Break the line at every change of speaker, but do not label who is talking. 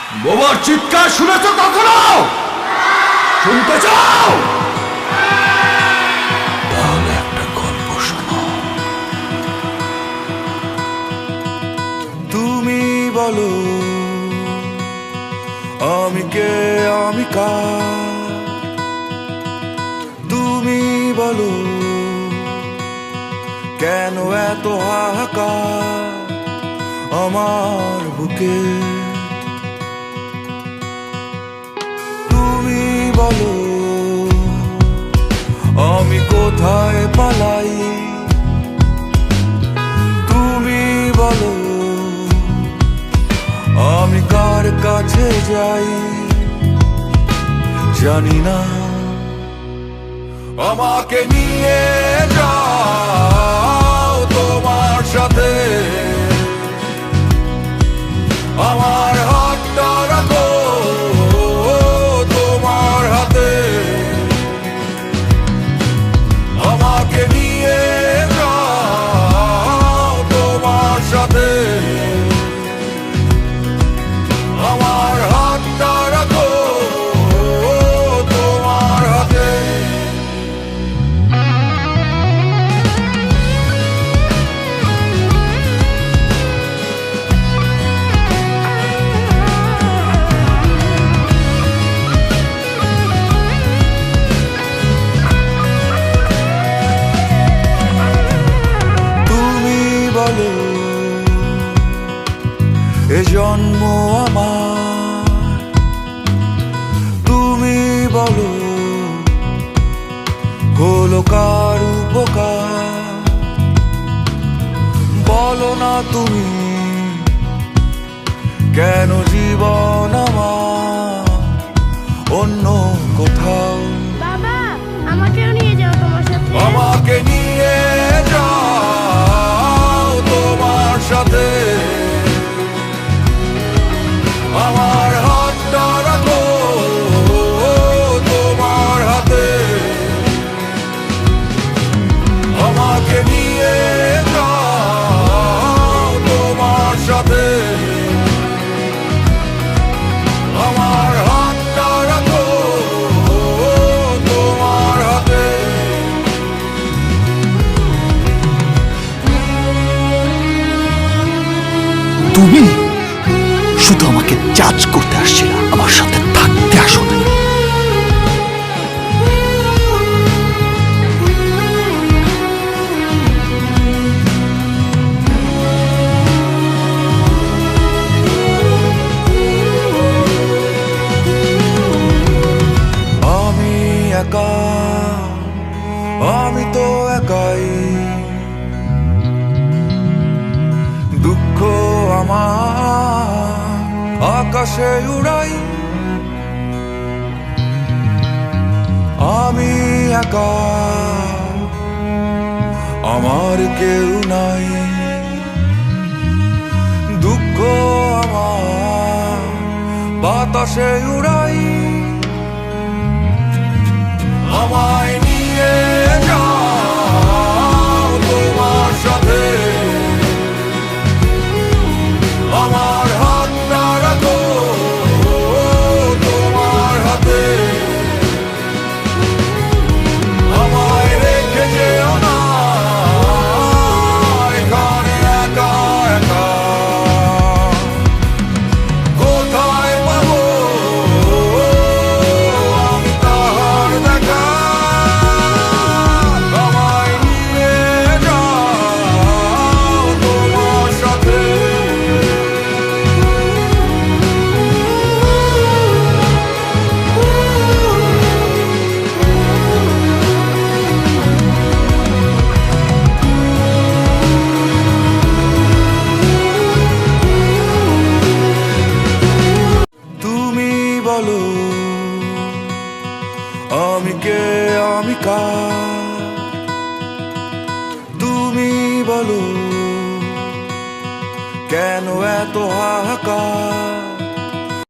বোবার চিৎকার শুনেছো কখনো? শুনতে চাও? তাহলে একটা গল্প শোনো।
তুমি বলো আমি কে, আমি কার? তুমি বলো কেন এত হাহাকার আমার বুকে? তুমি বলো আমি কোথায় পালাই? তুমি বলো আমি কার কাছে যাই? জানি না, আমাকে নিয়ে যাও তোমার সাথে, আমার হাতটা রাখো তোমার হাতে, আমাকে নিয়ে যাও তোমার সাথে, আমার হাতটা রাখো তোমার হাতে। তুমি বলো এ জন্ম আমার, তুমি বলো হলো কার উপকার? বলো না তুমি কেন জীবন আমার অন্য কোথাও?
বাবা, আমাকেও নিয়ে যাও তোমার সাথে।
আমাকে নিয়ে যাও তোমার সাথে, আমার হাতটা রাখো তোমার হাতে, আমাকে নিয়ে যাও তোমার সাথে, আমার হাতটা রাখো তোমার হাতে।
তুমি শুধু আমাকে জাজ করতে আসছিলে, আমার সাথে থাকতে আসলে।
আমি একা, আমি তো একাই, দুঃখ আমার আকাশে উড়াই। আমি একা, আমার কেউ নাই, দুঃখ আমার বাতাসে উড়াই। আমায় নিয়ে যাও তোমার সাথে, আমার হাতটা রাখো তোমার হাতে, আমায় রেখে যেও না এখানে একা একা। কোথায় পাবো আমি তাহার দেখা? আমায় নিয়ে যাও তোমার সাথে, তুমি বলো আমি কে, আমি কার? তুমি বলো কেন এত হাহাকার